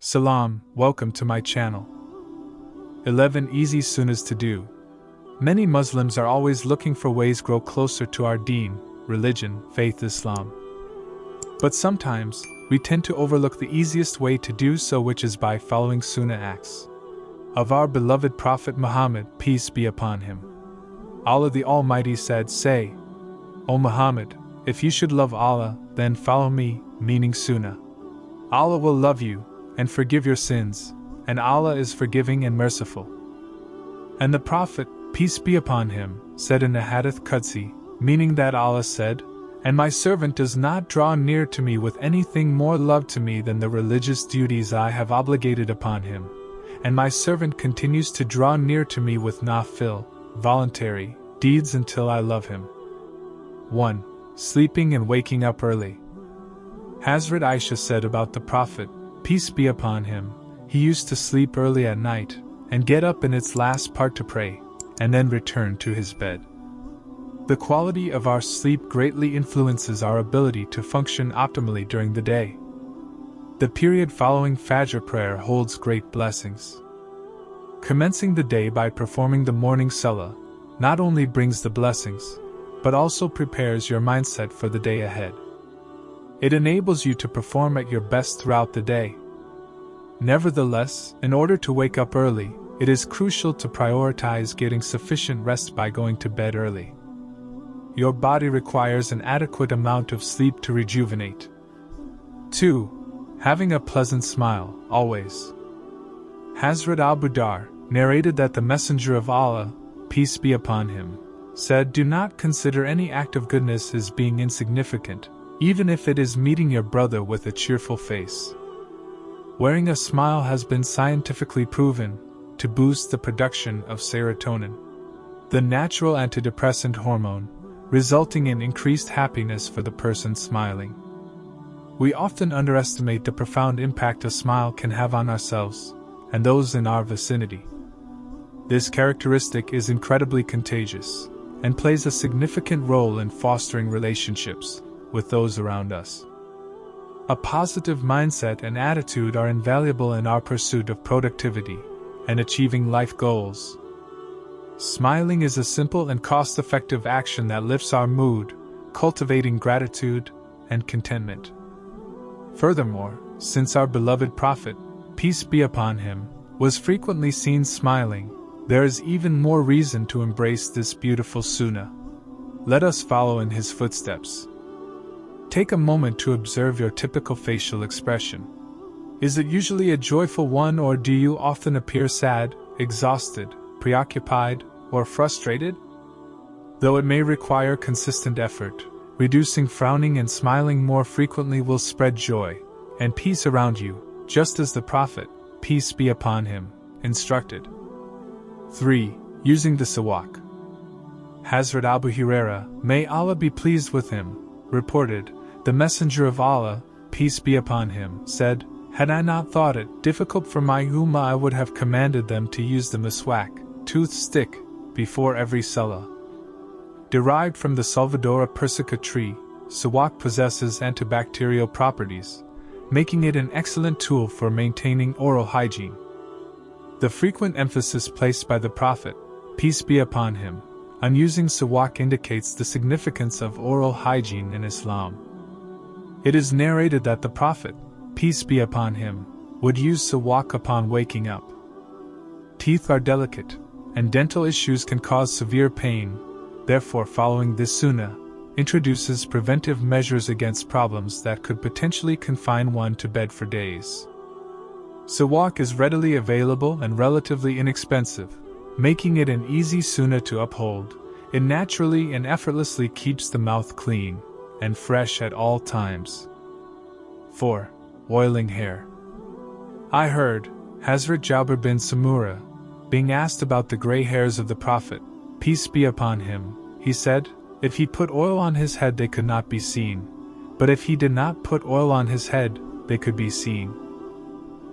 Salam, welcome to my channel. 11 Easy Sunnahs to Do. Many Muslims are always looking for ways to grow closer to our deen, religion, faith Islam. But sometimes, we tend to overlook the easiest way to do so, which is by following Sunnah acts of our beloved Prophet Muhammad, peace be upon him. Allah the Almighty said, "Say, O Muhammad, if you should love Allah, then follow me," meaning Sunnah. Allah will love you and forgive your sins, and Allah is forgiving and merciful. And the Prophet, peace be upon him, said in the Hadith Qudsi, meaning that Allah said, "And my servant does not draw near to me with anything more loved to me than the religious duties I have obligated upon him, and my servant continues to draw near to me with nafil, voluntary, deeds until I love him." 1. Sleeping and waking up early. Hazrat Aisha said about the Prophet, peace be upon him, he used to sleep early at night, and get up in its last part to pray, and then return to his bed. The quality of our sleep greatly influences our ability to function optimally during the day. The period following Fajr prayer holds great blessings. Commencing the day by performing the morning salah not only brings the blessings, but also prepares your mindset for the day ahead. It enables you to perform at your best throughout the day. Nevertheless, in order to wake up early, it is crucial to prioritize getting sufficient rest by going to bed early. Your body requires an adequate amount of sleep to rejuvenate. 2. Having a pleasant smile, always. Hazrat Abu Dar narrated that the Messenger of Allah, peace be upon him, said, "Do not consider any act of goodness as being insignificant, even if it is meeting your brother with a cheerful face." Wearing a smile has been scientifically proven to boost the production of serotonin, the natural antidepressant hormone, resulting in increased happiness for the person smiling. We often underestimate the profound impact a smile can have on ourselves and those in our vicinity. This characteristic is incredibly contagious and plays a significant role in fostering relationships with those around us. A positive mindset and attitude are invaluable in our pursuit of productivity and achieving life goals. Smiling is a simple and cost-effective action that lifts our mood, cultivating gratitude and contentment. Furthermore, since our beloved Prophet, peace be upon him, was frequently seen smiling, there is even more reason to embrace this beautiful sunnah. Let us follow in his footsteps. Take a moment to observe your typical facial expression. Is it usually a joyful one, or do you often appear sad, exhausted, preoccupied, or frustrated? Though it may require consistent effort, reducing frowning and smiling more frequently will spread joy and peace around you, just as the Prophet, peace be upon him, instructed. 3. Using the siwak. Hazrat Abu Huraira, may Allah be pleased with him, reported, the Messenger of Allah, peace be upon him, said, "Had I not thought it difficult for my ummah, I would have commanded them to use the miswak, tooth stick, before every salah." Derived from the Salvadora persica tree, siwak possesses antibacterial properties, making it an excellent tool for maintaining oral hygiene. The frequent emphasis placed by the Prophet, peace be upon him, on using siwak indicates the significance of oral hygiene in Islam. It is narrated that the Prophet, peace be upon him, would use siwak upon waking up. Teeth are delicate, and dental issues can cause severe pain, therefore following this sunnah introduces preventive measures against problems that could potentially confine one to bed for days. Siwak is readily available and relatively inexpensive, making it an easy sunnah to uphold. It naturally and effortlessly keeps the mouth clean and fresh at all times. 4. Oiling hair. I heard Hazrat Jabir bin Samura being asked about the gray hairs of the Prophet, peace be upon him. He said, if he put oil on his head they could not be seen, but if he did not put oil on his head, they could be seen.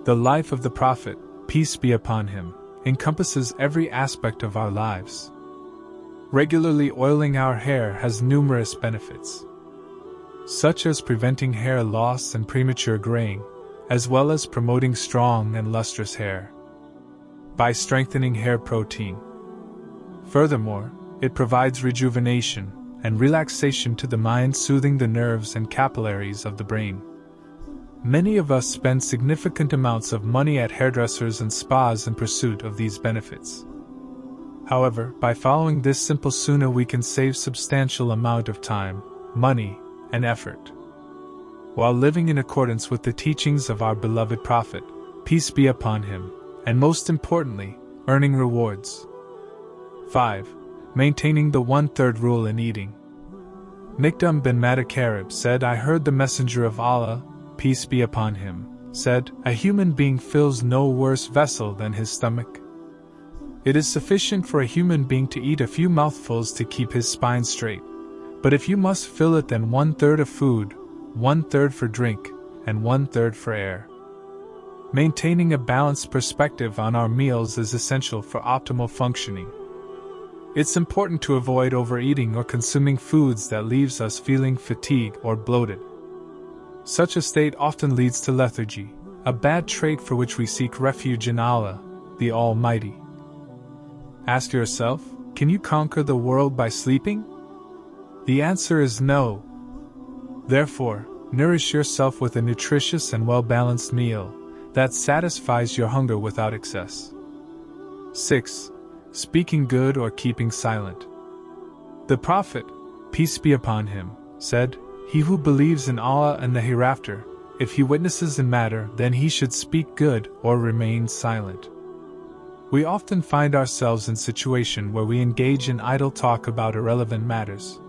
The life of the Prophet, peace be upon him, encompasses every aspect of our lives. Regularly oiling our hair has numerous benefits, such as preventing hair loss and premature graying, as well as promoting strong and lustrous hair by strengthening hair protein. Furthermore, it provides rejuvenation and relaxation to the mind, soothing the nerves and capillaries of the brain. Many of us spend significant amounts of money at hairdressers and spas in pursuit of these benefits. However, by following this simple sunnah, we can save substantial amount of time, money, and effort, while living in accordance with the teachings of our beloved Prophet, peace be upon him, and most importantly, earning rewards. 5. Maintaining the 1/3 rule in eating. Mikdam bin Matakarib said, I heard the Messenger of Allah, peace be upon him, said, a human being fills no worse vessel than his stomach. It is sufficient for a human being to eat a few mouthfuls to keep his spine straight, but if you must fill it, then 1/3 of food, 1/3 for drink, and 1/3 for air. Maintaining a balanced perspective on our meals is essential for optimal functioning. It's important to avoid overeating or consuming foods that leaves us feeling fatigued or bloated. Such a state often leads to lethargy, a bad trait for which we seek refuge in Allah, the Almighty. Ask yourself, can you conquer the world by sleeping? The answer is no. Therefore, nourish yourself with a nutritious and well-balanced meal that satisfies your hunger without excess. 6. Speaking good or keeping silent. The Prophet, peace be upon him, said, he who believes in Allah and the hereafter, if he witnesses a matter, then he should speak good or remain silent. We often find ourselves in a situation where we engage in idle talk about irrelevant matters.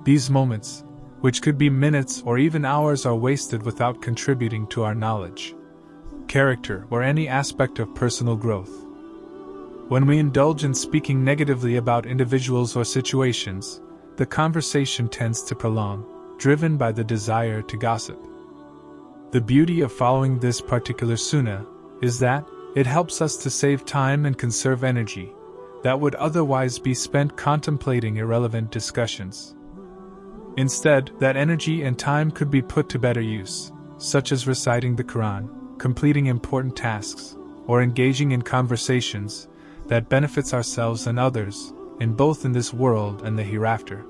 These moments, which could be minutes or even hours, are wasted without contributing to our knowledge, character, or any aspect of personal growth. When we indulge in speaking negatively about individuals or situations, the conversation tends to prolong, driven by the desire to gossip. The beauty of following this particular sunnah is that it helps us to save time and conserve energy that would otherwise be spent contemplating irrelevant discussions. Instead, that energy and time could be put to better use, such as reciting the Quran, completing important tasks, or engaging in conversations that benefits ourselves and others, in both in this world and the hereafter.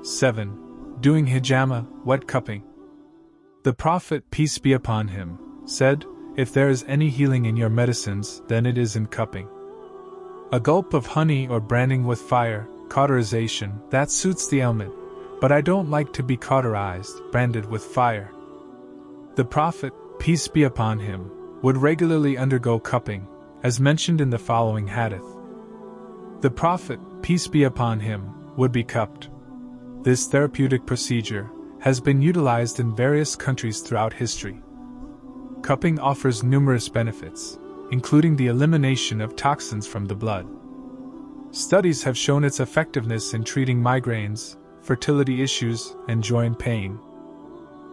7. Doing hijama, wet cupping. The Prophet, peace be upon him, said, if there is any healing in your medicines, then it is in cupping. A gulp of honey or branding with fire, cauterization, that suits the ailment, but I don't like to be cauterized, branded with fire. The Prophet, peace be upon him, would regularly undergo cupping, as mentioned in the following hadith. The Prophet, peace be upon him, would be cupped. This therapeutic procedure has been utilized in various countries throughout history. Cupping offers numerous benefits, including the elimination of toxins from the blood. Studies have shown its effectiveness in treating migraines, fertility issues, and joint pain.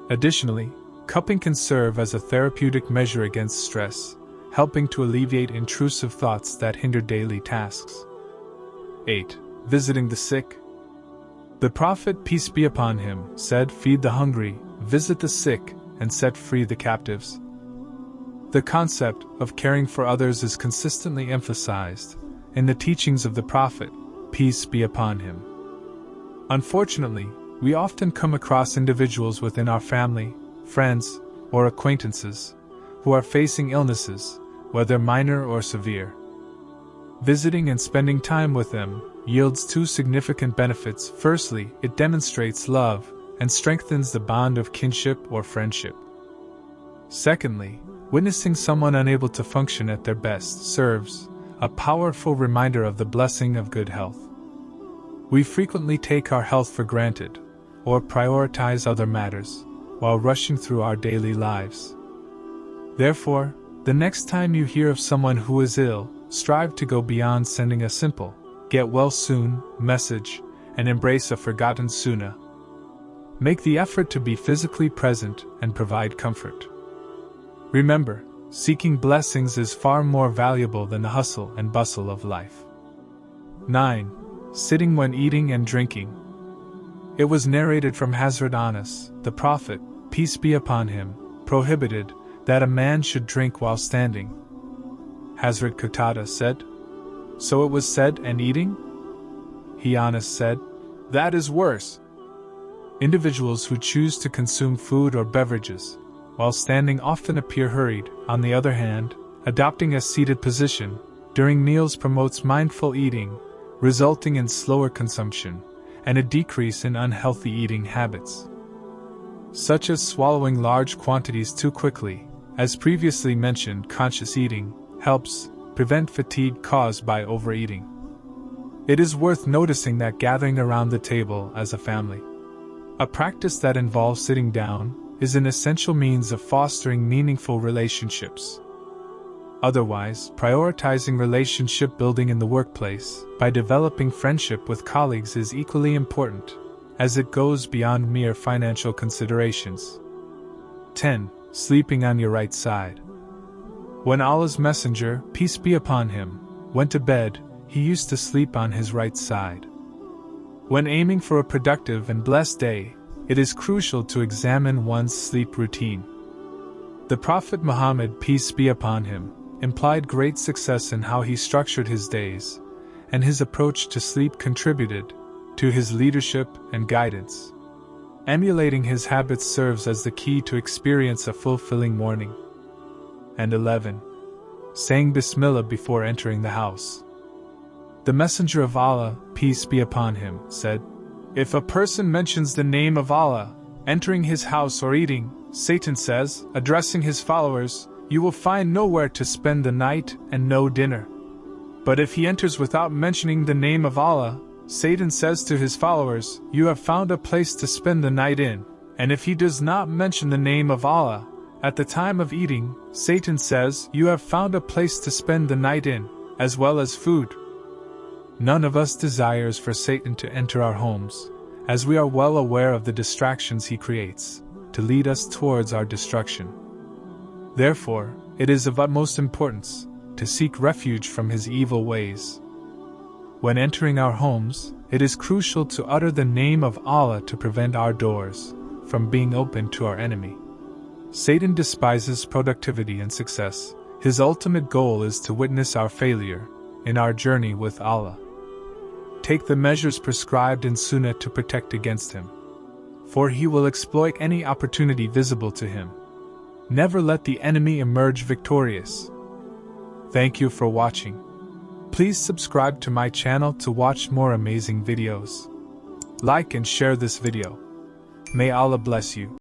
Additionally, cupping can serve as a therapeutic measure against stress, helping to alleviate intrusive thoughts that hinder daily tasks. 8. Visiting the sick. The Prophet, peace be upon him, said, feed the hungry, visit the sick, and set free the captives. The concept of caring for others is consistently emphasized in the teachings of the Prophet, peace be upon him. Unfortunately, we often come across individuals within our family, friends, or acquaintances who are facing illnesses, whether minor or severe. Visiting and spending time with them yields two significant benefits. Firstly, it demonstrates love and strengthens the bond of kinship or friendship. Secondly, witnessing someone unable to function at their best serves a powerful reminder of the blessing of good health. We frequently take our health for granted, or prioritize other matters, while rushing through our daily lives. Therefore, the next time you hear of someone who is ill, strive to go beyond sending a simple, get well soon message, and embrace a forgotten sunnah. Make the effort to be physically present and provide comfort. Remember, seeking blessings is far more valuable than the hustle and bustle of life. 9. Sitting when eating and drinking. It was narrated from Hazrat Anas, the Prophet, peace be upon him, prohibited that a man should drink while standing. Hazrat Qatada said, "So it was said and eating?" Anas said, "That is worse." Individuals who choose to consume food or beverages while standing often appear hurried. On the other hand, adopting a seated position during meals promotes mindful eating, resulting in slower consumption and a decrease in unhealthy eating habits, such as swallowing large quantities too quickly. As previously mentioned, conscious eating helps prevent fatigue caused by overeating. It is worth noticing that gathering around the table as a family, a practice that involves sitting down, is an essential means of fostering meaningful relationships. Otherwise, prioritizing relationship building in the workplace by developing friendship with colleagues is equally important, as it goes beyond mere financial considerations. 10. Sleeping on your right side. When Allah's Messenger, peace be upon him, went to bed, he used to sleep on his right side. When aiming for a productive and blessed day, it is crucial to examine one's sleep routine. The Prophet Muhammad, peace be upon him, implied great success in how he structured his days, and his approach to sleep contributed to his leadership and guidance. Emulating his habits serves as the key to experience a fulfilling morning. And 11. Saying Bismillah before entering the house. The Messenger of Allah, peace be upon him, said, "If a person mentions the name of Allah, entering his house or eating, Satan says, addressing his followers, you will find nowhere to spend the night and no dinner. But if he enters without mentioning the name of Allah, Satan says to his followers, you have found a place to spend the night in. And if he does not mention the name of Allah at the time of eating, Satan says, you have found a place to spend the night in, as well as food." None of us desires for Satan to enter our homes, as we are well aware of the distractions he creates to lead us towards our destruction. Therefore, it is of utmost importance to seek refuge from his evil ways. When entering our homes, it is crucial to utter the name of Allah to prevent our doors from being opened to our enemy. Satan despises productivity and success. His ultimate goal is to witness our failure in our journey with Allah. Take the measures prescribed in Sunnah to protect against him, for he will exploit any opportunity visible to him. Never let the enemy emerge victorious. Thank you for watching. Please subscribe to my channel to watch more amazing videos. Like and share this video. May Allah bless you.